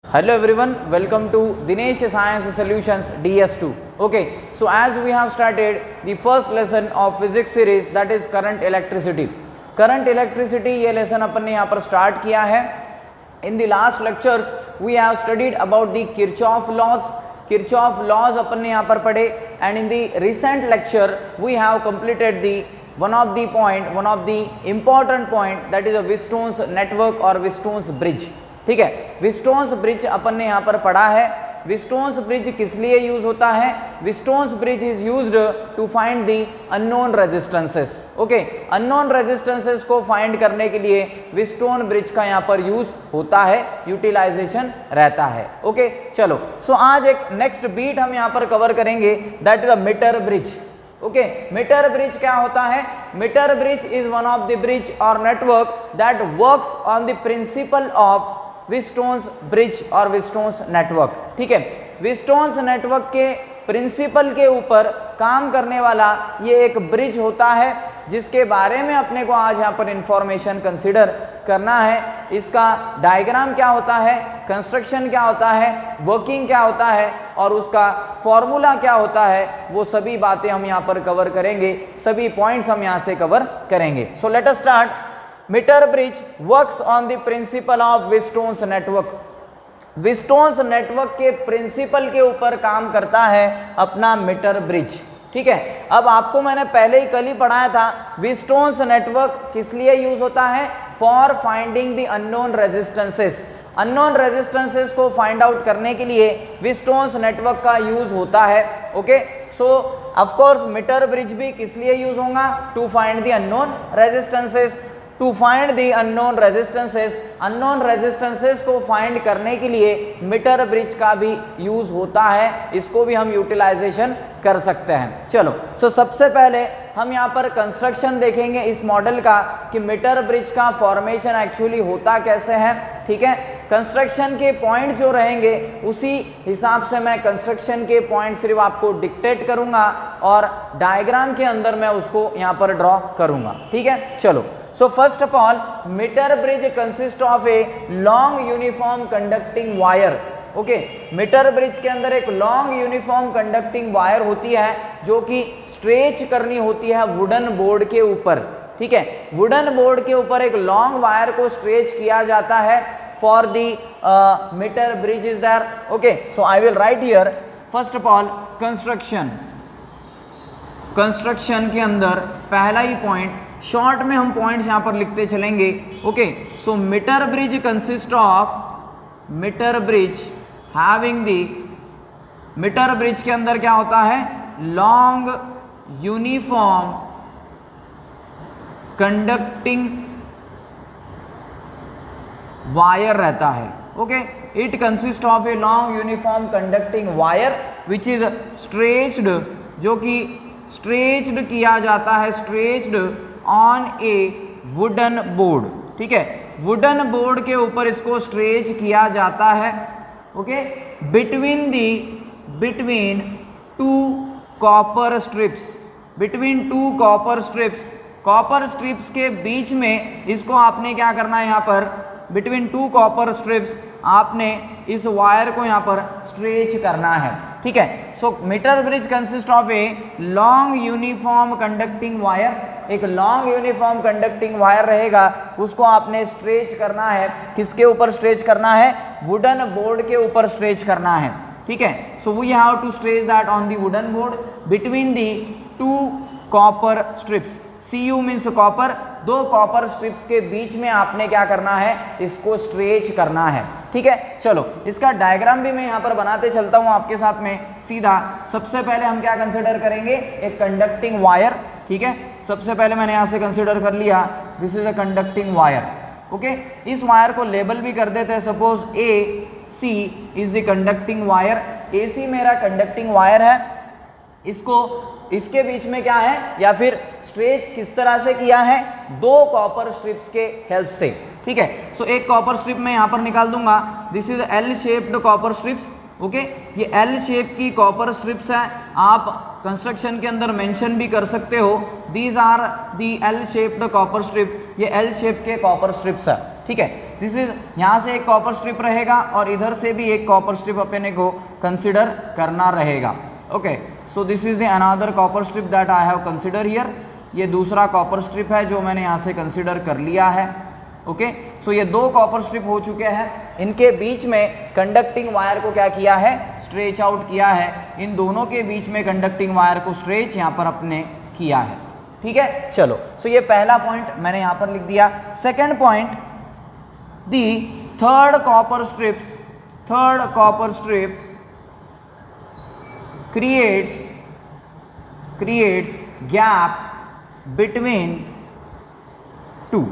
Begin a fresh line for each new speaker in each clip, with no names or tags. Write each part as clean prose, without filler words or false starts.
Hello everyone, welcome to Dinesh Science Solutions DS2. Okay, so as we have started the first lesson of physics series, that is current electricity. Current electricity ये lesson अपन ने यहाँ पर start किया है. In the last lectures we have studied about the Kirchhoff laws. Kirchhoff laws अपन ने यहाँ पर पढ़े, and in the recent lecture we have completed the one of the important point, that is a Westone's network or Westone's bridge. ठीक है, Wheatstone's bridge अपन ने यहाँ पर पढ़ा है. विस्टोन्स ब्रिज किस लिए यूज होता है? Wheatstone's bridge is used to find the unknown resistances. Okay, unknown resistances को फाइंड करने के लिए विस्टोन ब्रिज का यहाँ पर यूज होता है, यूटिलाइजेशन रहता है. ओके, चलो, सो आज एक नेक्स्ट बीट हम यहाँ पर कवर करेंगे, that is a metre bridge. Okay, metre bridge क्या होता है? Metre bridge is one of the bridge और network that works on the principle of Wheatstone's bridge और विस्टोन्स नेटवर्क. ठीक है, विस्टोन्स नेटवर्क के प्रिंसिपल के ऊपर काम करने वाला ये एक ब्रिज होता है, जिसके बारे में अपने को आज यहाँ पर इंफॉर्मेशन कंसिडर करना है. इसका डायग्राम क्या होता है, कंस्ट्रक्शन क्या होता है, वर्किंग क्या होता है और उसका फॉर्मूला क्या होता है, वो सभी बातें हम यहाँ पर कवर करेंगे, सभी पॉइंट्स हम यहाँ से कवर करेंगे. So let us start. Metre bridge works on the principle of Wheatstone's network. Wheatstone's network के प्रिंसिपल के ऊपर काम करता है अपना मीटर ब्रिज. ठीक है, अब आपको मैंने पहले ही कल ही पढ़ाया था, विस्टोन्स नेटवर्क किस लिए यूज होता है? For finding the unknown resistances. Unknown resistances को फाइंड आउट करने के लिए विस्टोन्स नेटवर्क का यूज होता है. Okay, so of course metre bridge भी किस लिए यूज होगा? To find the unknown resistances. To find the unknown resistances, unknown resistances को फाइंड करने के लिए मीटर ब्रिज का भी यूज होता है, इसको भी हम यूटिलाइजेशन कर सकते हैं. चलो, सो सबसे पहले हम यहाँ पर कंस्ट्रक्शन देखेंगे इस मॉडल का कि मीटर ब्रिज का फॉर्मेशन एक्चुअली होता कैसे है. ठीक है, कंस्ट्रक्शन के पॉइंट जो रहेंगे उसी हिसाब से मैं कंस्ट्रक्शन के पॉइंट सिर्फ आपको डिक्टेट करूंगा और डायग्राम के अंदर मैं उसको यहाँ पर ड्रॉ करूंगा. ठीक है, चलो. So first of all, meter bridge consists of a long uniform conducting wire. Okay, metre bridge के अंदर एक लॉन्ग यूनिफॉर्म कंडक्टिंग वायर होती है जो कि स्ट्रेच करनी होती है वुडन बोर्ड के ऊपर. ठीक है, वुडन बोर्ड के ऊपर एक लॉन्ग वायर को स्ट्रेच किया जाता है for the metre bridge is there. Okay, so I will write here first of all construction. Construction के अंदर पहला ही पॉइंट, शॉर्ट में हम पॉइंट्स यहां पर लिखते चलेंगे. Okay, so metre bridge consist of, metre bridge having the, metre bridge के अंदर क्या होता है? लॉन्ग यूनिफॉर्म कंडक्टिंग वायर रहता है. Okay, it consist of a long uniform conducting wire which is stretched, जो कि स्ट्रेच्ड किया जाता है, stretched on A wooden board. ठीक है, वुडन बोर्ड के ऊपर इसको स्ट्रेच किया जाता है. Okay, between two copper strips, between two copper strips, copper strips के बीच में इसको आपने क्या करना है? यहाँ पर बिटवीन टू कॉपर स्ट्रिप्स आपने इस वायर को यहाँ पर स्ट्रेच करना है. ठीक है, so metre bridge consist of a long uniform conducting wire. एक लॉन्ग यूनिफॉर्म कंडक्टिंग वायर रहेगा, उसको आपने स्ट्रेच करना है. किसके ऊपर स्ट्रेच करना है? वुडन बोर्ड के ऊपर स्ट्रेच करना है. ठीक है, so we have to stretch that on the wooden board between the two copper strips. Cu means copper, दो कॉपर स्ट्रिप्स के बीच में आपने क्या करना है? इसको स्ट्रेच करना है. ठीक है, चलो, इसका डायग्राम भी मैं यहाँ पर बनाते चलता हूँ आपके साथ में सीधा. सबसे पहले हम क्या कंसिडर करेंगे? एक कंडक्टिंग वायर. ठीक है, सबसे पहले मैंने यहाँ से कंसिडर कर लिया, this is a conducting wire. Okay, इस वायर को लेबल भी कर देते हैं. Suppose AC is the conducting wire. AC मेरा कंडक्टिंग वायर है. इसको, इसके बीच में क्या है, या फिर स्ट्रेच किस तरह से किया है? दो कॉपर स्ट्रिप्स के हेल्प से. ठीक है, सो एक कॉपर स्ट्रिप मैं यहाँ पर निकाल दूंगा. This is L shaped copper strips. Okay, ये L शेप की कॉपर स्ट्रिप्स है. आप कंस्ट्रक्शन के अंदर मेंशन भी कर सकते हो, these are the L shaped copper strip. ये L शेप के कॉपर स्ट्रिप्स है. ठीक है। दिस इज, यहाँ से एक कॉपर स्ट्रिप रहेगा और इधर से भी एक कॉपर स्ट्रिप अपने को कंसिडर करना रहेगा। Okay, so this is the another copper strip that I have consider here. ये दूसरा कॉपर स्ट्रिप है जो मैंने यहाँ से कंसिडर कर लिया है। ओके, सो ये दो कॉपर स्ट्रिप हो चुके हैं। इनके बीच में कंडक्टिंग वायर को क्या किया है, स्ट्रेच आउट किया है। इन दोनों के बीच में कंडक्टिंग वायर को स्ट्रेच यहाँ पर अपने किया है। ठीक है, चलो, सो ये पहला पॉइंट मैंने यहाँ पर लिख दिया। सेकेंड पॉइंट, दी third copper strip creates gap between two।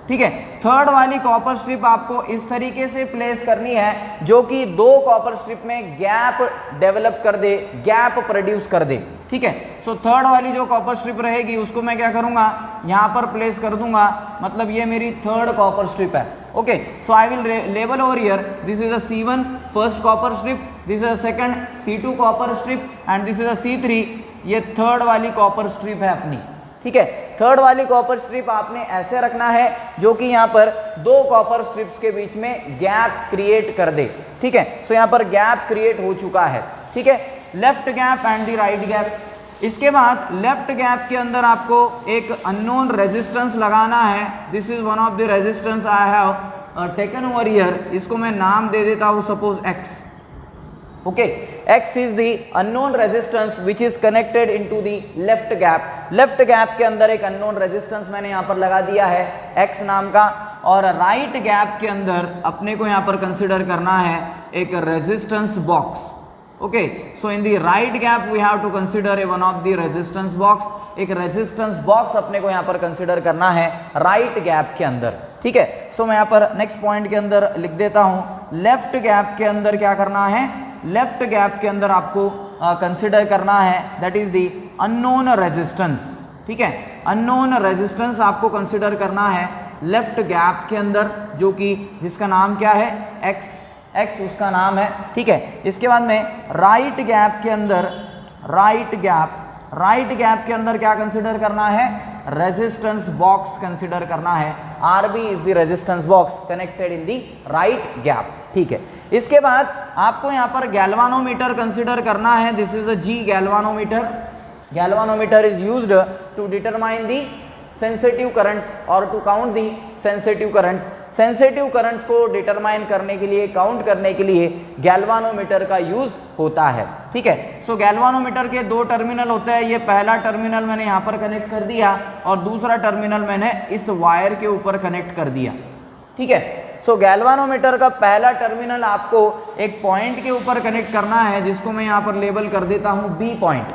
ठीक है, थर्ड वाली कॉपर स्ट्रिप आपको इस तरीके से प्लेस करनी है जो कि दो कॉपर स्ट्रिप में गैप डेवलप कर दे, गैप प्रोड्यूस कर दे। ठीक है, सो थर्ड वाली जो कॉपर स्ट्रिप रहेगी उसको मैं क्या करूंगा, यहाँ पर प्लेस कर दूंगा, मतलब ये मेरी थर्ड कॉपर स्ट्रिप है। Okay, so I will label over here, this is a C1 first copper strip, this is a second C2 copper strip and this is a C3, ये थर्ड वाली copper strip है अपनी। ठीक है, third वाली copper strip आपने ऐसे रखना है जो कि यहाँ पर दो कॉपर स्ट्रिप्स के बीच में गैप क्रिएट कर दे। ठीक है, सो यहाँ पर गैप क्रिएट हो चुका है। ठीक है, left gap and the right gap. इसके बाद लेफ्ट गैप के अंदर आपको एक अननोन रेजिस्टेंस लगाना है। This is one of the resistance I have taken over here. इसको मैं नाम दे देता हूँ suppose X। Okay, X is the unknown resistance which is connected into the left gap। Left gap के अंदर एक अननोन रेजिस्टेंस मैंने यहाँ पर लगा दिया है X नाम का, और राइट गैप के अंदर अपने को यहाँ पर कंसिडर करना है एक resistance box. Okay, so in the right gap we have to consider one of the resistance box. एक रेजिस्टेंस बॉक्स अपने को यहाँ पर कंसिडर करना है राइट गैप के अंदर। ठीक है, सो मैं यहाँ पर नेक्स्ट पॉइंट के अंदर लिख देता हूँ, लेफ्ट गैप के अंदर क्या करना है, लेफ्ट गैप के अंदर आपको कंसिडर करना है that is the unknown resistance. ठीक है, अननोन रेजिस्टेंस आपको कंसिडर करना है लेफ्ट गैप के अंदर, जो कि जिसका नाम क्या है, X उसका नाम है। ठीक है, इसके बाद में राइट गैप के अंदर, राइट गैप के अंदर क्या कंसिडर करना है, रेजिस्टेंस बॉक्स कंसिडर करना है। RB is the resistance box connected in the right gap. ठीक है, इसके बाद आपको यहाँ पर गैल्वानोमीटर कंसिडर करना है। This is a G galvanometer. Galvanometer is used to determine the sensitive currents और to count the sensitive currents. Sensitive currents को डिटरमाइन करने के लिए, काउंट करने के लिए गैल्वानोमीटर का यूज होता है। ठीक है, सो गैल्वानोमीटर के दो टर्मिनल होते हैं। ये पहला टर्मिनल मैंने यहाँ पर कनेक्ट कर दिया और दूसरा टर्मिनल मैंने इस वायर के ऊपर कनेक्ट कर दिया। ठीक है, सो गैल्वानोमीटर का पहला टर्मिनल आपको एक पॉइंट के ऊपर कनेक्ट करना है जिसको मैं यहाँ पर लेबल कर देता हूँ B point.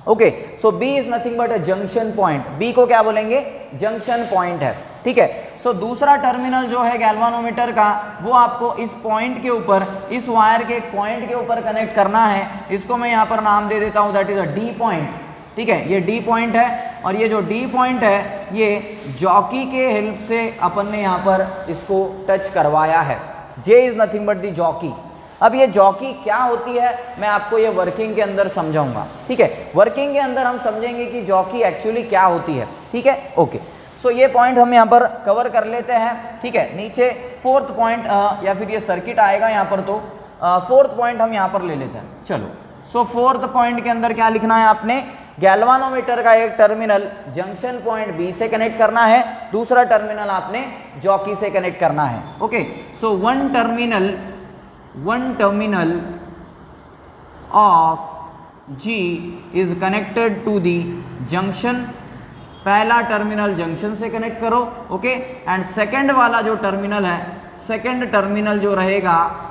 Okay, so B is nothing but a junction point. B को क्या बोलेंगे, जंक्शन पॉइंट है। ठीक है, सो दूसरा टर्मिनल जो है गैल्वानोमीटर का, वो आपको इस पॉइंट के ऊपर, इस वायर के एक पॉइंट के ऊपर कनेक्ट करना है। इसको मैं यहाँ पर नाम दे देता हूँ that is a D point. ठीक है, ये D पॉइंट है और ये जो D पॉइंट है ये जॉकी के हेल्प से अपन ने यहाँ पर इसको टच करवाया है। J is nothing but the jockey. अब ये जॉकी क्या होती है मैं आपको ये वर्किंग के अंदर समझाऊंगा। ठीक है, वर्किंग के अंदर हम समझेंगे कि जॉकी एक्चुअली क्या होती है। ठीक है, ओके, सो ये पॉइंट हम यहाँ पर कवर कर लेते हैं। ठीक है, नीचे फोर्थ पॉइंट या फिर ये सर्किट आएगा यहाँ पर, तो फोर्थ पॉइंट हम यहाँ पर ले लेते हैं। चलो, सो फोर्थ पॉइंट के अंदर क्या लिखना है आपने, गैल्वानोमीटर का एक टर्मिनल जंक्शन पॉइंट B से कनेक्ट करना है, दूसरा टर्मिनल आपने जॉकी से कनेक्ट करना है। Okay, so one terminal of G is connected to the junction. पहला टर्मिनल जंक्शन से कनेक्ट करो। ओके, एंड सेकेंड वाला जो टर्मिनल है, सेकेंड टर्मिनल जो रहेगा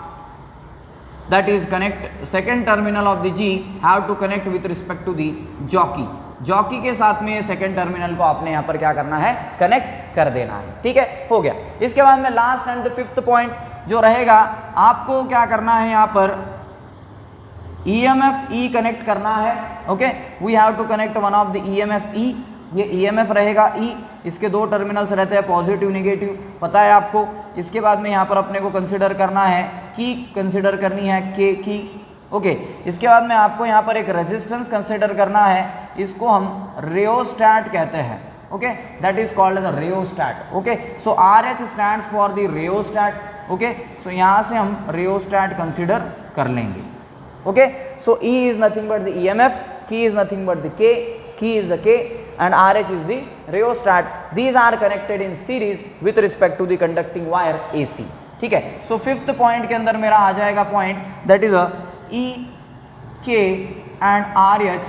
that is connect second terminal of the G have to connect with respect to the jockey। Jockey के साथ में सेकेंड टर्मिनल को आपने यहाँ पर क्या करना है, कनेक्ट कर देना है। ठीक है, हो गया। इसके बाद में लास्ट एंड फिफ्थ पॉइंट जो रहेगा, आपको क्या करना है, यहाँ पर EMF E कनेक्ट करना है। Okay, we have to connect one of the EMF E। ये EMF रहेगा E, इसके दो टर्मिनल्स रहते हैं पॉजिटिव नेगेटिव, पता है आपको। इसके बाद में यहाँ पर अपने को कंसिडर करना है की, कंसिडर करनी है K की। ओके, इसके बाद में आपको यहाँ पर एक रेजिस्टेंस कंसिडर करना है, इसको हम रियोस्टैट कहते हैं। okay, that is called as a rheostat. Okay, so RH stands for the rheostat. Okay, so यहाँ से हम rheostat consider कर लेंगे. Okay, so E is nothing but the EMF, K is nothing but the K, K is the K, and RH is the rheostat. These are connected in series with respect to the conducting wire AC. ठीक है, so fifth point के अंदर मेरा आ जाएगा point that is a E, K and RH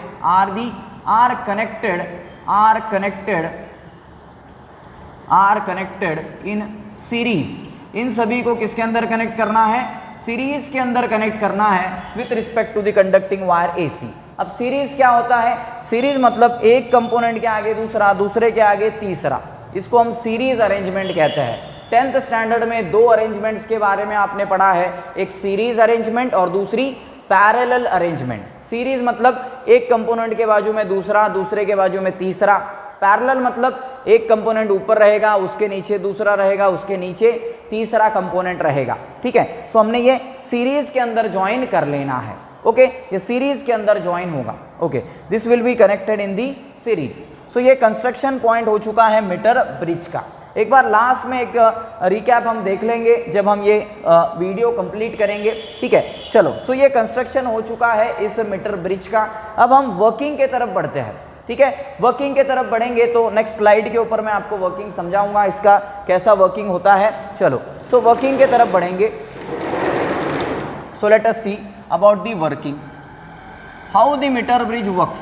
are connected in series. इन सभी को किसके अंदर कनेक्ट करना है? सीरीज के अंदर कनेक्ट करना है with respect to the conducting wire AC. अब सीरीज क्या होता है? सीरीज मतलब एक कंपोनेंट के आगे दूसरा, दूसरे के आगे तीसरा, इसको हम सीरीज अरेंजमेंट कहते हैं. 10th स्टैंडर्ड में दो अरेंजमेंट्स के बारे में आपने पढ़ा है, एक सीरीज अरेंजमेंट और दूसरी पैरेलल अरेंजमेंट. सीरीज मतलब एक कंपोनेंट के बाजू में दूसरा, दूसरे के बाजू में तीसरा. पैरेलल मतलब एक कंपोनेंट ऊपर रहेगा, उसके नीचे दूसरा रहेगा, उसके नीचे तीसरा कंपोनेंट रहेगा. ठीक है, सो हमने ये सीरीज के अंदर ज्वाइन कर लेना है. ओके, ये सीरीज के अंदर ज्वाइन होगा. Okay, this will be connected in the series. So ये कंस्ट्रक्शन पॉइंट हो चुका है मीटर ब्रिज का. एक बार लास्ट में एक रिकैप हम देख लेंगे जब हम ये वीडियो कंप्लीट करेंगे. ठीक है, चलो. सो ये कंस्ट्रक्शन हो चुका है इस मीटर ब्रिज का. अब हम वर्किंग के तरफ बढ़ते हैं. ठीक है, वर्किंग के तरफ बढ़ेंगे तो नेक्स्ट स्लाइड के ऊपर मैं आपको वर्किंग समझाऊंगा, इसका कैसा वर्किंग होता है. चलो, सो वर्किंग के तरफ बढ़ेंगे. So let us see about the working, how the metre bridge works.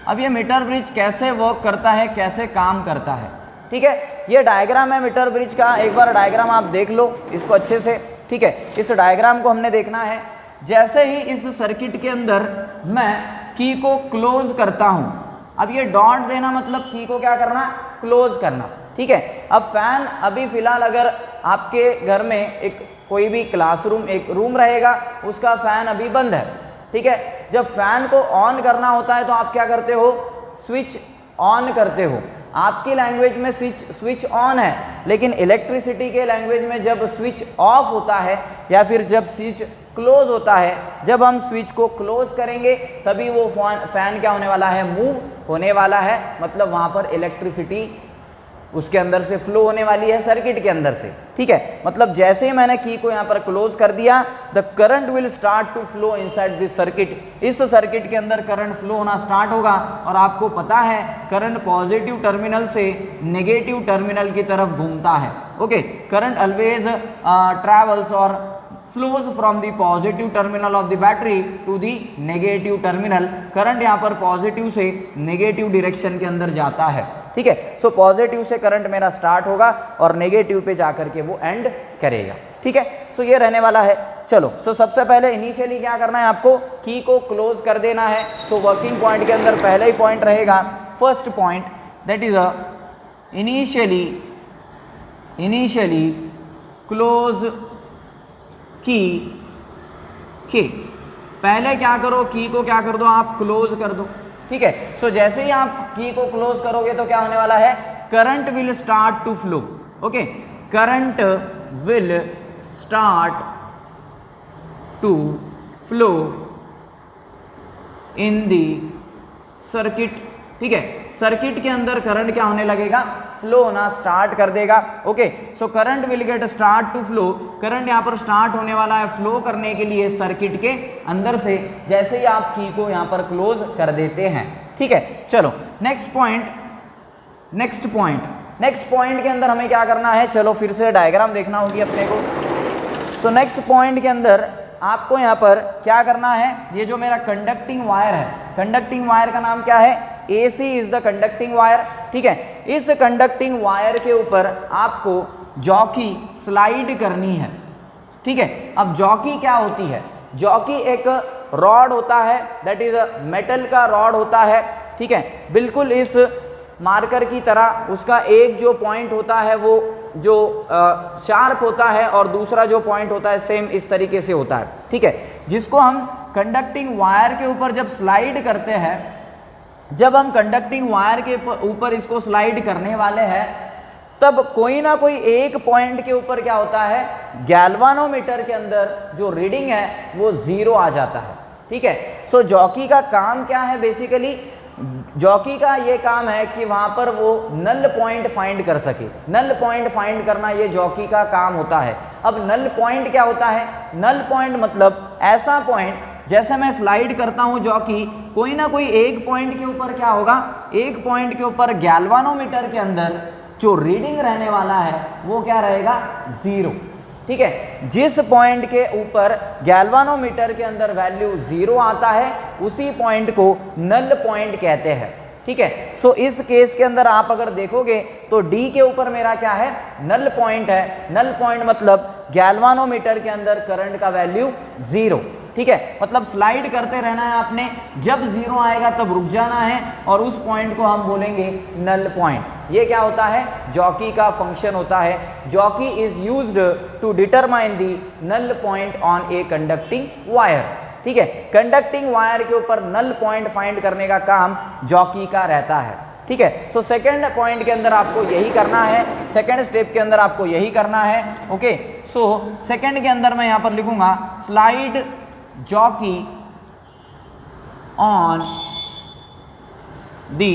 अब ये मीटर ब्रिज कैसे वर्क करता है, कैसे काम करता है. ठीक है, ये डायग्राम है मीटर ब्रिज का. एक बार डायग्राम आप देख लो इसको अच्छे से. ठीक है, इस डायग्राम को हमने देखना है. जैसे ही इस सर्किट के अंदर मैं की को क्लोज करता हूं, अब ये डॉट देना मतलब की को क्या करना, क्लोज करना. ठीक है, अब फैन अभी फिलहाल अगर आपके घर में एक कोई भी क्लासरूम एक रूम रहेगा, उसका फैन अभी बंद है. ठीक है, जब फैन को ऑन करना होता है तो आप क्या करते हो, स्विच ऑन करते हो. आपकी लैंग्वेज में स्विच ऑन है, लेकिन इलेक्ट्रिसिटी के लैंग्वेज में जब स्विच ऑफ होता है या फिर जब स्विच क्लोज होता है, जब हम स्विच को क्लोज करेंगे तभी वो फैन क्या होने वाला है, मूव होने वाला है. मतलब वहाँ पर इलेक्ट्रिसिटी उसके अंदर से फ्लो होने वाली है सर्किट के अंदर से. ठीक है, मतलब जैसे ही मैंने की को यहाँ पर क्लोज कर दिया, the current will start to flow inside this circuit. इस सर्किट के अंदर करंट फ्लो होना स्टार्ट होगा. और आपको पता है करंट पॉजिटिव टर्मिनल से नेगेटिव टर्मिनल की तरफ घूमता है. ओके, करंट ऑलवेज ट्रैवल्स और flows from the positive terminal of the battery to the negative terminal. Current यहाँ पर पॉजिटिव से नेगेटिव डायरेक्शन के अंदर जाता है. ठीक है, सो पॉजिटिव से करंट मेरा स्टार्ट होगा और नेगेटिव पे जाकर के वो एंड करेगा. ठीक है, सो ये रहने वाला है. चलो, सो सबसे पहले इनिशियली क्या करना है, आपको की को क्लोज कर देना है. सो वर्किंग पॉइंट के अंदर पहले ही पॉइंट रहेगा first point, that is a initially close की के. पहले क्या करो, की को क्या कर दो, आप क्लोज कर दो. ठीक है, सो जैसे ही आप की को क्लोज करोगे तो क्या होने वाला है, current will start to flow. Okay, current will start to flow in the circuit. ठीक है, सर्किट के अंदर करंट क्या होने लगेगा, फ्लो होना स्टार्ट कर देगा. Okay, so current will get start to flow. Current यहाँ पर स्टार्ट होने वाला है फ्लो करने के लिए सर्किट के अंदर से, जैसे ही आप की को यहाँ पर क्लोज कर देते हैं. ठीक है, चलो नेक्स्ट पॉइंट के अंदर हमें क्या करना है, चलो फिर से डायग्राम देखना होगी अपने को. सो नेक्स्ट पॉइंट के अंदर आपको यहाँ पर क्या करना है, ये जो मेरा कंडक्टिंग वायर है, कंडक्टिंग वायर का नाम क्या है, AC is the conducting wire. ठीक है, इस कंडक्टिंग वायर के ऊपर आपको जॉकी स्लाइड करनी है. ठीक है, अब जॉकी क्या होती है, जॉकी एक रॉड होता है, दैट इज मेटल का रॉड होता है. ठीक है, बिल्कुल इस मार्कर की तरह उसका एक जो पॉइंट होता है वो जो शार्प होता है और दूसरा जो पॉइंट होता है सेम इस तरीके से होता है. ठीक है, जिसको हम कंडक्टिंग वायर के ऊपर जब स्लाइड करते हैं, जब हम कंडक्टिंग वायर के ऊपर इसको स्लाइड करने वाले हैं, तब कोई ना कोई एक पॉइंट के ऊपर क्या होता है, गैल्वानोमीटर के अंदर जो रीडिंग है वो 0 आ जाता है. ठीक है, सो जॉकी का काम क्या है, बेसिकली जॉकी का ये काम है कि वहां पर वो नल पॉइंट फाइंड कर सके। नल पॉइंट फाइंड करना ये जॉकी का काम होता है। अब नल पॉइंट क्या होता है? नल पॉइंट मतलब ऐसा पॉइंट, जैसे मैं स्लाइड करता हूं जॉकी, कोई ना कोई एक पॉइंट के ऊपर क्या होगा, एक पॉइंट के ऊपर गैल्वानोमीटर के अंदर जो रीडिंग रहने वाला है वो क्या रहेगा? 0। ठीक है, जिस पॉइंट के ऊपर गैल्वानोमीटर के अंदर वैल्यू 0 आता है उसी पॉइंट को नल पॉइंट कहते हैं। ठीक है, सो इस केस के अंदर आप अगर देखोगे तो डी के ऊपर मेरा क्या है? नल पॉइंट है। नल पॉइंट मतलब गैल्वानोमीटर के अंदर करंट का वैल्यू 0। ठीक है, मतलब स्लाइड करते रहना है आपने, जब 0 आएगा तब रुक जाना है और उस पॉइंट को हम बोलेंगे नल पॉइंट। ये क्या होता है? जॉकी का फंक्शन होता है। Jockey is used to determine the null point on a conducting wire. ठीक है, कंडक्टिंग वायर के ऊपर नल पॉइंट फाइंड करने का काम जॉकी का रहता है। ठीक है, सो सेकंड पॉइंट के अंदर आपको यही करना है, सेकंड स्टेप के अंदर आपको यही करना है। ओके, सो सेकंड के अंदर मैं यहां पर लिखूंगा slide jockey on the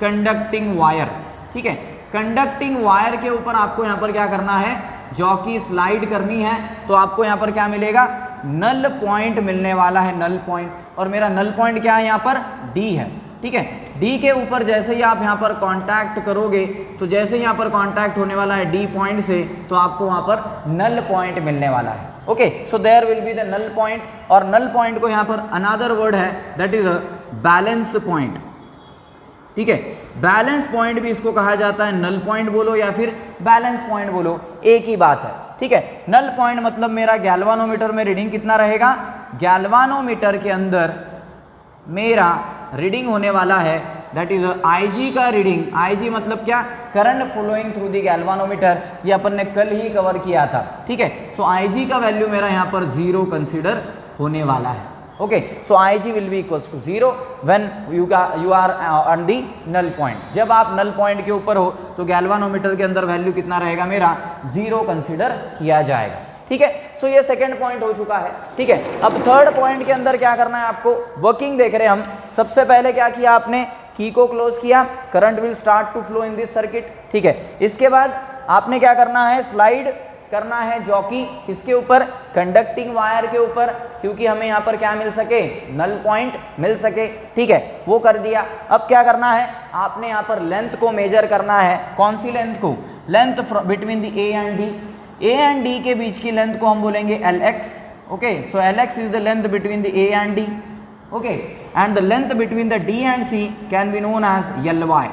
conducting wire. ठीक है, कंडक्टिंग वायर के ऊपर आपको यहां पर क्या करना है? जॉकी स्लाइड करनी है। तो आपको यहां पर क्या मिलेगा? नल पॉइंट मिलने वाला है, नल पॉइंट। और मेरा नल पॉइंट क्या है? यहां पर डी है। ठीक है, डी के ऊपर जैसे ही आप यहां पर कांटेक्ट करोगे, तो जैसे ही यहां पर कांटेक्ट होने वाला है डी पॉइंट से, तो आपको वहां पर नल पॉइंट मिलने वाला है। Okay, so there will be the null point. और नल पॉइंट को यहां पर अनदर वर्ड है, that is a balance point. ठीक है, बैलेंस पॉइंट भी इसको कहा जाता है, नल पॉइंट बोलो या फिर बैलेंस पॉइंट बोलो, एक ही बात है। ठीक है, नल पॉइंट मतलब मेरा गैल्वानोमीटर में रीडिंग कितना रहेगा? गैल्वानोमीटर के अंदर मेरा रीडिंग होने वाला है, दैट इज आईजी का रीडिंग। आईजी मतलब क्या? Current flowing through the galvanometer. ये अपन ने कल ही कवर किया था। ठीक है, सो आईजी का वैल्यू मेरा यहाँ पर 0 कंसिडर होने वाला है। Okay, so IG will be equals to 0 when you are on the null point. जब आप नल पॉइंट के ऊपर हो तो गैल्वानोमीटर के अंदर वैल्यू कितना रहेगा? मेरा 0 कंसिडर किया जाएगा। ठीक है, सो ये सेकंड पॉइंट हो चुका है। ठीक है, अब थर्ड पॉइंट के अंदर क्या करना है आपको? वर्किंग देख रहे हैं हम। सबसे पहले क्या किया आपने? की को क्लोज किया, current will start to flow in this circuit. ठीक है, इसके बाद आपने क्या करना है? स्लाइड करना है जॉकी किसके ऊपर? कंडक्टिंग वायर के ऊपर, क्योंकि हमें यहाँ पर क्या मिल सके? नल पॉइंट मिल सके। ठीक है, वो कर दिया। अब क्या करना है? आपने यहाँ पर लेंथ को मेजर करना है। कौन सी लेंथ को? Length between the A and D. A and D के बीच की लेंथ को हम बोलेंगे LX। Okay, so LX is the length between the A and D. Okay, and the length between the D and C can be known as LY।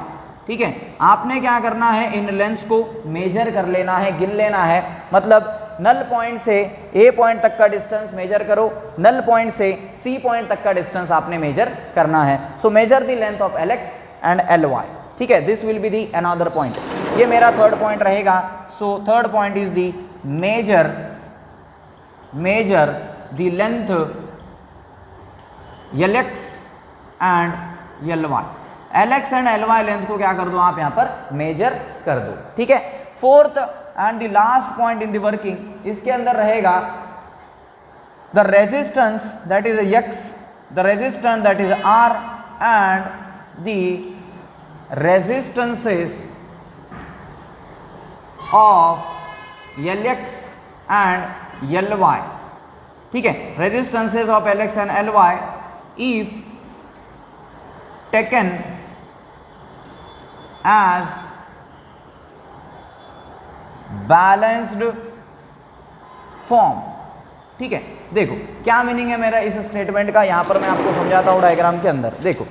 ठीक है, आपने क्या करना है? इन लेंथ्स को मेजर कर लेना है, गिन लेना है। मतलब नल पॉइंट से ए पॉइंट तक का डिस्टेंस मेजर करो, नल पॉइंट से सी पॉइंट तक का डिस्टेंस आपने मेजर करना है। So measure the length of LX and LY। ठीक है, this will be the another point. ये मेरा थर्ड पॉइंट रहेगा। So third point is the measure the length LX and LY। LX and LY length को क्या कर दो आप? यहाँ पर मेजर कर दो। ठीक है, fourth and the last point in the working, इसके अंदर रहेगा the resistance that is X, the resistance that is R and the resistances of LX and LY। ठीक है, resistances of LX and LY if taken as balanced form। ठीक है, देखो क्या meaning है मेरा इस स्टेटमेंट का, यहां पर मैं आपको समझाता हूं डायग्राम के अंदर। देखो,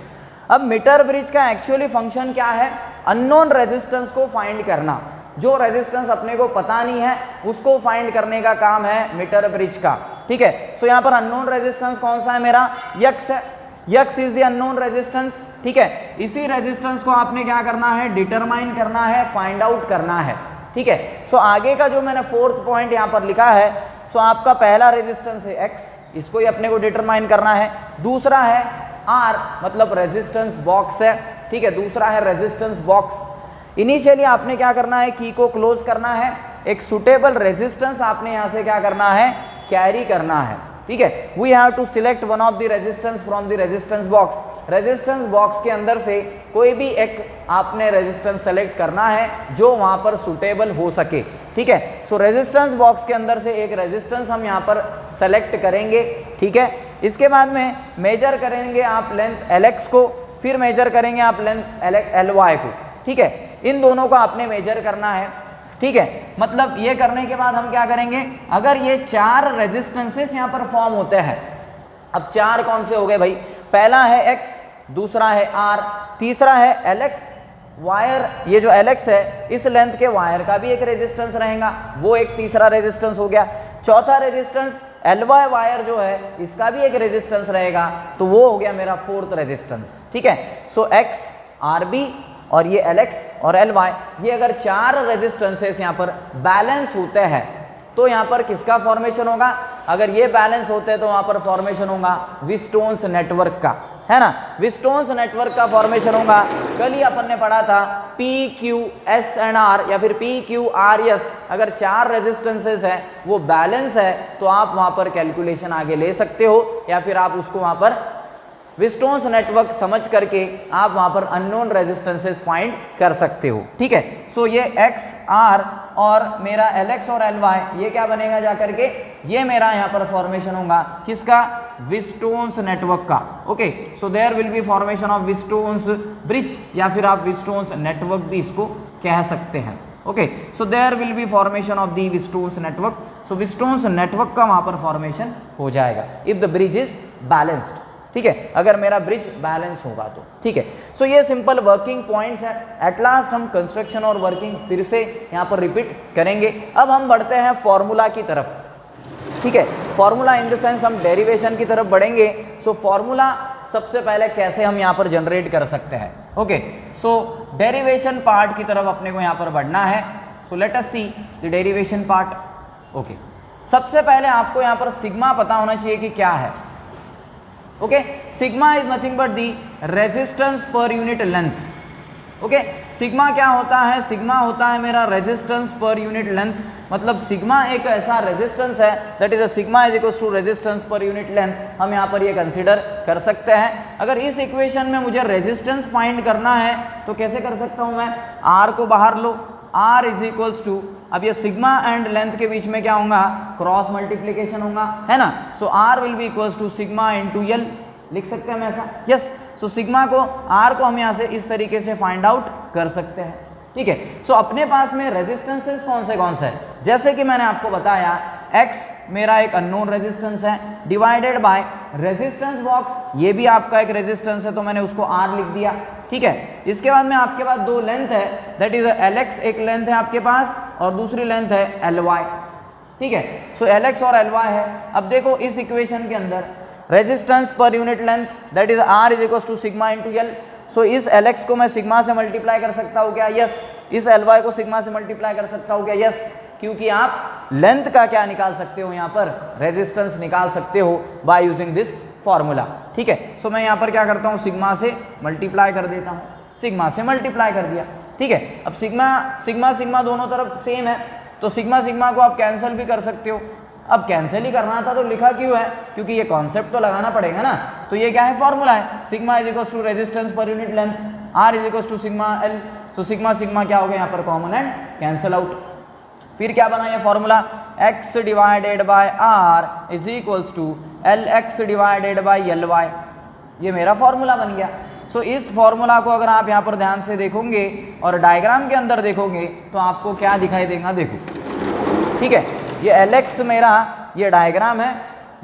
अब मीटर ब्रिज का एक्चुअली फंक्शन क्या है? अननोन रेजिस्टेंस को फाइंड करना। जो रेजिस्टेंस अपने को पता नहीं है उसको फाइंड करने का काम है मीटर ब्रिज का। ठीक है, सो यहाँ पर अननोन रेजिस्टेंस कौन सा है? मेरा X है। X is the unknown resistance. ठीक है, इसी रेजिस्टेंस को आपने क्या करना है? डिटरमाइन करना है, फाइंड आउट करना है। ठीक है, सो आगे का जो मैंने फोर्थ पॉइंट यहाँ पर लिखा है, सो आपका पहला रेजिस्टेंस है X, इसको ही अपने को डिटरमाइन करना है। दूसरा है R, मतलब रेजिस्टेंस बॉक्स है। ठीक है, दूसरा है रेजिस्टेंस बॉक्स। इनिशियली आपने क्या करना है? की को क्लोज करना है, एक सुटेबल रेजिस्टेंस आपने यहां से क्या करना है? कैरी करना है। ठीक है, we have to select one of the resistance from the resistance box, resistance box के अंदर से कोई भी एक आपने रेजिस्टेंस सेलेक्ट करना है जो वहां पर सुटेबल हो सके, ठीक है। सो रेजिस्टेंस बॉक्स के अंदर से एक रेजिस्टेंस हम यहाँ पर सेलेक्ट करेंगे, ठीक है। इसके बाद में मेजर करेंगे आप लेंथ Lx को, फिर मेजर करेंगे आप लेंथ Ly को, ठीक है। इन दोनों को आपने मेजर करना है, ठीक है। मतलब ये करने के बाद हम क्या करेंगे, अगर ये 4 रेजिस्टेंसेस यहाँ पर फॉर्म होते हैं, अब 4 कौन से हो गए भाई, पहला है X, दूसरा है R, तीसरा है Lx, वायर ये जो Lx है इस लेंथ के वायर का भी एक रेजिस्टेंस रहेगा, वो एक तीसरा रेजिस्टेंस हो गया। चौथा रेजिस्टेंस Ly वायर जो है इसका भी एक रेजिस्टेंस रहेगा, तो वो हो गया मेरा 4th रेजिस्टेंस, ठीक है। सो X, Rb और ये Lx और Ly, ये अगर 4 रेजिस्टेंसेस यहाँ पर बैलेंस होते हैं तो यहाँ पर किसका फॉर्मेशन होगा, अगर ये बैलेंस होते हैं तो वहाँ पर फॉर्मेशन होगा विस्टोन्स नेटवर्क का, है ना। विस्टोन्स नेटवर्क का फॉर्मेशन होगा, कल ही अपन ने पढ़ा था PQS एंड R या फिर PQRS, अगर 4 रेजिस्टेंसेस है वो बैलेंस है तो आप वहाँ पर कैलकुलेशन आगे ले सकते हो, या फिर आप उसको वहाँ पर विस्टोन्स नेटवर्क समझ करके आप वहां पर अननोन रेजिस्टेंसेस फाइंड कर सकते हो, ठीक है। सो ये X, R और मेरा Lx और Ly, ये क्या बनेगा जाकर के, ये मेरा यहाँ पर फॉर्मेशन होगा किसका, विस्टोन्स नेटवर्क का, okay. So there will be formation of Wheatstone's bridge, या फिर आप विस्टोन्स नेटवर्क भी इसको कह सकते हैं, okay. So there will be formation of the Wheatstone's network, so Wheatstone's network का वहां पर फॉर्मेशन हो जाएगा if the bridge is balanced, ठीक है, अगर मेरा ब्रिज बैलेंस होगा तो, ठीक है। सो ये सिंपल वर्किंग पॉइंट्स हैं। एट लास्ट हम कंस्ट्रक्शन और वर्किंग फिर से यहाँ पर रिपीट करेंगे। अब हम बढ़ते हैं फॉर्मूला की तरफ, ठीक है। फॉर्मूला इन द सेंस हम डेरिवेशन की तरफ बढ़ेंगे। सो फॉर्मूला सबसे पहले कैसे हम यहाँ पर जनरेट कर सकते हैं, ओके। सो डेरिवेशन पार्ट की तरफ अपने को यहाँ पर बढ़ना है। सो let us see the derivation part, okay. सबसे पहले आपको यहाँ पर सिग्मा पता होना चाहिए कि क्या है, okay. Sigma is nothing but the resistance per unit length, okay. Sigma क्या होता है, सिग्मा होता है मेरा रेजिस्टेंस पर यूनिट लेंथ, मतलब सिग्मा एक ऐसा रेजिस्टेंस है that is a sigma is equals to resistance per unit length, हम यहाँ पर ये कंसीडर कर सकते हैं। अगर इस इक्वेशन में मुझे रेजिस्टेंस फाइंड करना है तो कैसे कर सकता हूँ मैं, R को बाहर लो, R इज इक्वल्स टू, अब ये सिग्मा एंड लेंथ के बीच में क्या होगा, क्रॉस मल्टीप्लीकेशन होगा, है ना। So R will be equals to sigma into L, लिख सकते हैं हम ऐसा, यस। सो सिग्मा को, R को हम यहाँ से इस तरीके से फाइंड आउट कर सकते हैं, ठीक है। सो अपने पास में रेजिस्टेंसेस कौन से हैं, जैसे कि मैंने आपको बताया X मेरा एक अननोन रेजिस्टेंस है, डिवाइडेड बाय रेजिस्टेंस बॉक्स, ये भी आपका एक रेजिस्टेंस है तो मैंने उसको R लिख दिया, ठीक है। इसके बाद में आपके पास 2 लेंथ है, दैट इज Lx एक लेंथ है आपके पास और दूसरी लेंथ है Ly, ठीक है। सो Lx और Ly है। अब देखो इस इक्वेशन के अंदर resistance per unit length that is R is equals to sigma into L। So इस Lx को मैं सिग्मा से मल्टीप्लाई कर सकता हूँ क्या, यस। इस Ly को सिग्मा से मल्टीप्लाई कर सकता हूँ क्या, यस, क्योंकि आप लेंथ का क्या निकाल सकते हो यहाँ पर, रेजिस्टेंस निकाल सकते हो बाय यूजिंग दिस फॉर्मूला, ठीक है। सो मैं यहाँ पर क्या करता हूँ, सिग्मा से मल्टीप्लाई कर देता हूँ, सिग्मा से मल्टीप्लाई कर दिया, ठीक है। अब सिग्मा दोनों तरफ सेम है तो सिग्मा को आप कैंसिल भी कर सकते हो। अब कैंसिल ही करना था तो लिखा क्यों है, क्योंकि ये कॉन्सेप्ट तो लगाना पड़ेगा ना। तो ये क्या है, फॉर्मूला है, sigma is equals to resistance per unit length, R is equals to sigma L। So sigma क्या हो गया यहाँ पर कॉमन एंड कैंसिल आउट। फिर क्या बना ये formula, X divided by R is equals to Lx divided by Ly, ये मेरा फॉर्मूला बन गया। सो इस फॉर्मूला को अगर आप यहाँ पर ध्यान से देखोगे और डायग्राम के अंदर देखोगे तो आपको क्या दिखाई देगा, देखो, ठीक है। ये Lx मेरा ये डायग्राम है,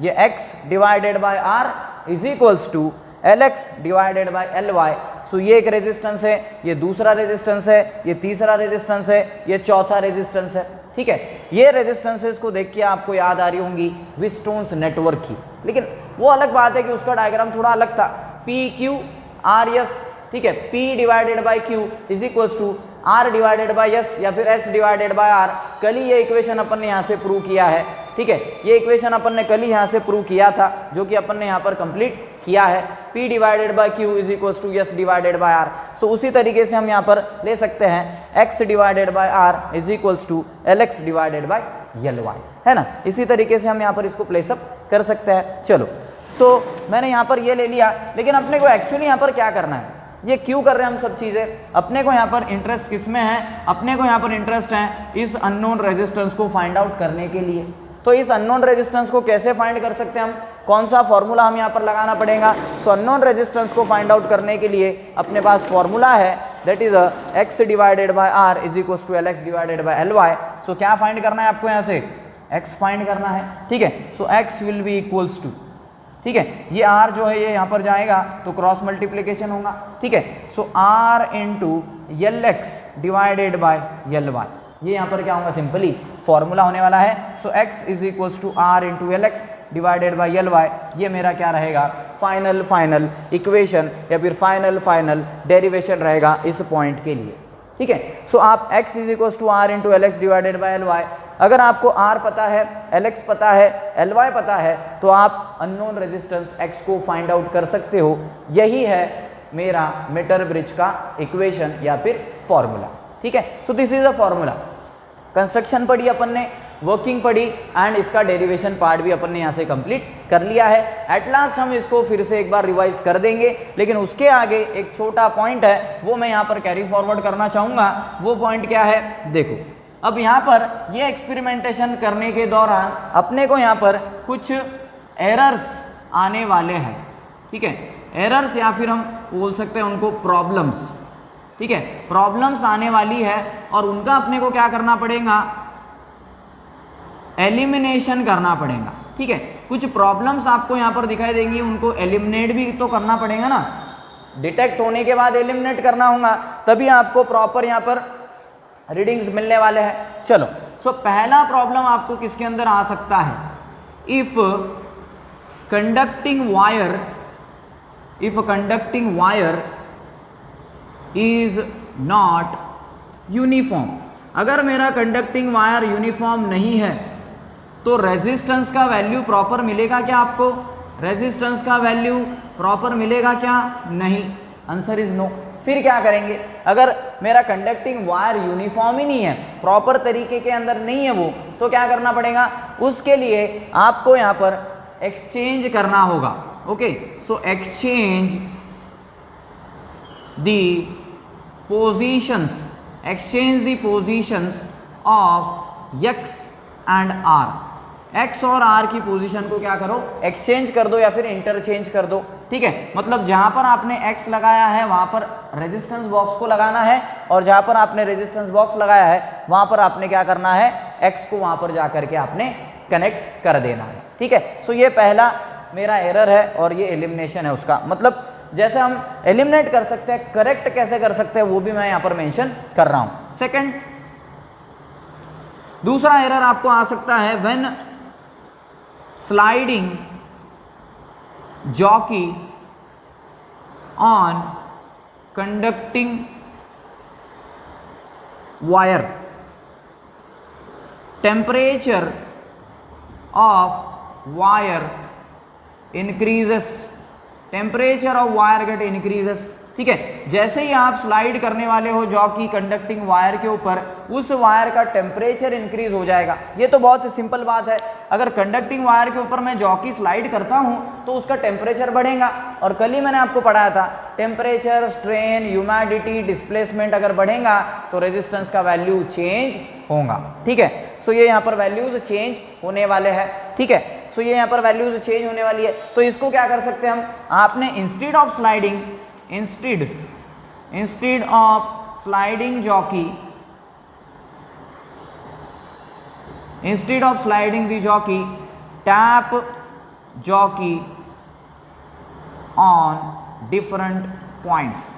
ये X divided by R is equals to Lx divided by Ly। So ये एक रेजिस्टेंस है, ये दूसरा रेजिस्टेंस है, ये तीसरा रेजिस्टेंस है, ये चौथा रेजिस्टेंस है, ठीक है। ये रेजिस्टेंसेस को देख के आपको याद आ रही होंगी विस्टोन्स नेटवर्क की, लेकिन वो अलग बात है कि उसका डायग्राम थोड़ा अलग था, PQRS, ठीक है। P divided by Q is equals to R divided by S या फिर S डिवाइडेड बाय R। कल ही ये इक्वेशन अपन ने यहाँ से प्रूव किया है, ठीक है। ये इक्वेशन अपन ने कल ही यहाँ से प्रूव किया था, जो कि अपन ने यहाँ पर कंप्लीट किया है। P divided by Q is equals to S divided by R। So उसी तरीके से हम यहाँ पर ले सकते हैं X divided by R is equals to Lx divided by Ly, है ना। इसी तरीके से हम यहाँ पर इसको प्लेसअप कर सकते हैं। चलो मैंने यहाँ पर ये ले लिया, लेकिन अपने को एक्चुअली यहाँ पर क्या करना है, ये क्यों कर रहे हैं हम सब चीज़ें, अपने को यहाँ पर इंटरेस्ट किस में है, अपने को यहाँ पर इंटरेस्ट है इस अननोन रेजिस्टेंस को फाइंड आउट करने के लिए। तो इस अननोन रेजिस्टेंस को कैसे फाइंड कर सकते हैं हम, कौन सा फॉर्मूला हम यहाँ पर लगाना पड़ेगा। सो अननोन रेजिस्टेंस को फाइंड आउट करने के लिए अपने पास फॉर्मूला है, that is x divided by r is equals to lx divided by ly। So क्या फाइंड करना है आपको, यहाँ से x फाइंड करना है, ठीक है। So x will be equals to, ठीक है, ये r जो है ये यहाँ पर जाएगा तो क्रॉस मल्टीप्लिकेशन होगा, ठीक है। सो r into lx divided by ly, ये यहाँ पर क्या होगा, सिंपली फॉर्मूला होने वाला है। So x is equals to r into lx divided by ly, ये मेरा क्या रहेगा, फाइनल इक्वेशन या फिर फाइनल डेरिवेशन रहेगा इस पॉइंट के लिए, ठीक है। सो आप x is equals to r into lx divided by ly, अगर आपको r पता है, lx पता है, ly पता है, तो आप अननोन रेजिस्टेंस x को फाइंड आउट कर सकते हो। यही है मेरा मीटर ब्रिज का इक्वेशन या फिर फॉर्मूला, ठीक है। So this is a formula. Construction पढ़ी अपन ने, वर्किंग पढ़ी एंड इसका डेरिवेशन पार्ट भी अपन ने यहाँ से कंप्लीट कर लिया है। एट लास्ट हम इसको फिर से एक बार रिवाइज कर देंगे, लेकिन उसके आगे एक छोटा पॉइंट है वो मैं यहाँ पर कैरी फॉरवर्ड करना चाहूँगा। वो पॉइंट क्या है, देखो अब यहाँ पर ये एक्सपेरिमेंटेशन करने के दौरान अपने को यहाँ पर कुछ एरर्स आने वाले हैं, ठीक है। एरर्स या फिर हम बोल सकते हैं उनको प्रॉब्लम्स, ठीक है। प्रॉब्लम्स आने वाली है और उनका अपने को क्या करना पड़ेगा, एलिमिनेशन करना पड़ेगा, ठीक है। कुछ प्रॉब्लम्स आपको यहाँ पर दिखाई देंगी, उनको एलिमिनेट भी तो करना पड़ेगा ना, डिटेक्ट होने के बाद एलिमिनेट करना होगा, तभी आपको प्रॉपर यहाँ पर रीडिंग्स मिलने वाले हैं। चलो सो पहला प्रॉब्लम आपको किसके अंदर आ सकता है, if conducting wire is not uniform. अगर मेरा कंडक्टिंग वायर यूनिफॉर्म नहीं है तो रेजिस्टेंस का वैल्यू प्रॉपर मिलेगा क्या आपको, रेजिस्टेंस का वैल्यू प्रॉपर मिलेगा क्या, नहीं, आंसर इज नो। फिर क्या करेंगे, अगर मेरा कंडक्टिंग वायर यूनिफॉर्म ही नहीं है, प्रॉपर तरीके के अंदर नहीं है वो, तो क्या करना पड़ेगा, उसके लिए आपको यहाँ पर एक्सचेंज करना होगा। Okay, so exchange the positions of x and r। x और r की पोजीशन को क्या करो, एक्सचेंज कर दो या फिर इंटरचेंज कर दो, ठीक है। मतलब जहां पर आपने x लगाया है वहां पर रेजिस्टेंस बॉक्स को लगाना है, और जहां पर आपने रेजिस्टेंस बॉक्स लगाया है वहां पर आपने क्या करना है, x को वहां पर जा करके आपने कनेक्ट कर देना है, ठीक है। सो ये पहला मेरा एरर है और ये एलिमिनेशन है उसका, मतलब जैसे हम एलिमिनेट कर सकते हैं, करेक्ट कैसे कर सकते हैं वो भी मैं यहाँ पर मेंशन कर रहा हूँ। सेकंड, दूसरा एरर आपको आ सकता है, when sliding jockey on conducting wire, temperature of wire increases, temperature of wire get increases, ठीक है। जैसे ही आप स्लाइड करने वाले हो जॉकी कंडक्टिंग वायर के ऊपर, उस वायर का टेम्परेचर इंक्रीज हो जाएगा। ये तो बहुत ही सिंपल बात है, अगर कंडक्टिंग वायर के ऊपर मैं जॉकी स्लाइड करता हूं तो उसका टेम्परेचर बढ़ेगा, और कल ही मैंने आपको पढ़ाया था टेम्परेचर, स्ट्रेन, ह्यूमिडिटी, डिस्प्लेसमेंट अगर बढ़ेगा तो रेजिस्टेंस का वैल्यू चेंज होगा, ठीक है। सो ये यहाँ पर वैल्यूज चेंज होने वाले हैं, ठीक है। सो ये यहाँ पर वैल्यूज चेंज होने वाली है, तो इसको क्या कर सकते हैं हम, आपने instead of sliding the jockey, tap jockey on different points,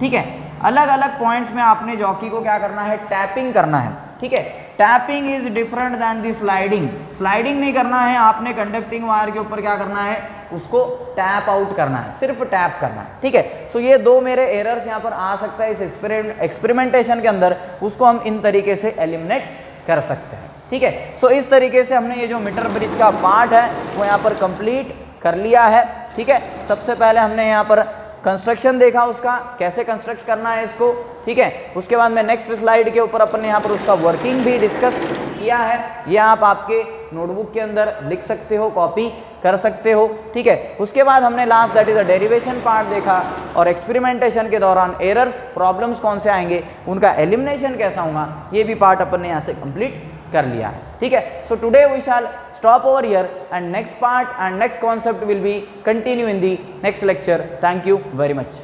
ठीक है। अलग अलग पॉइंट्स में आपने जॉकी को क्या करना है, टैपिंग करना है, ठीक है। Tapping is different than the sliding, sliding नहीं करना है आपने, कंडक्टिंग वायर के ऊपर क्या करना है, उसको टैप आउट करना है, सिर्फ टैप करना है, ठीक है। सो ये दो मेरे एरर्स यहाँ पर आ सकता है इस एक्सपेरिमेंटेशन के अंदर, उसको हम इन तरीके से एलिमिनेट कर सकते हैं, ठीक है। सो इस तरीके से हमने ये जो मीटर ब्रिज का पार्ट है वो यहाँ पर कंप्लीट कर लिया है, ठीक है। सबसे पहले हमने यहाँ पर कंस्ट्रक्शन देखा उसका, कैसे कंस्ट्रक्ट करना है इसको, ठीक है। उसके बाद में नेक्स्ट स्लाइड के ऊपर अपन ने यहाँ पर उसका वर्किंग भी डिस्कस किया है, ये आप आपके नोटबुक के अंदर लिख सकते हो, कॉपी कर सकते हो, ठीक है। उसके बाद हमने last that is a derivation part देखा, और एक्सपेरिमेंटेशन के दौरान एरर्स, प्रॉब्लम्स कौन से आएंगे, उनका एलिमिनेशन कैसा होगा, ये भी पार्ट अपन ने यहाँ से कंप्लीट कर लिया है, ठीक है। So today we shall stop over here, and next part and next concept will be continue in the next lecture. Thank you very much.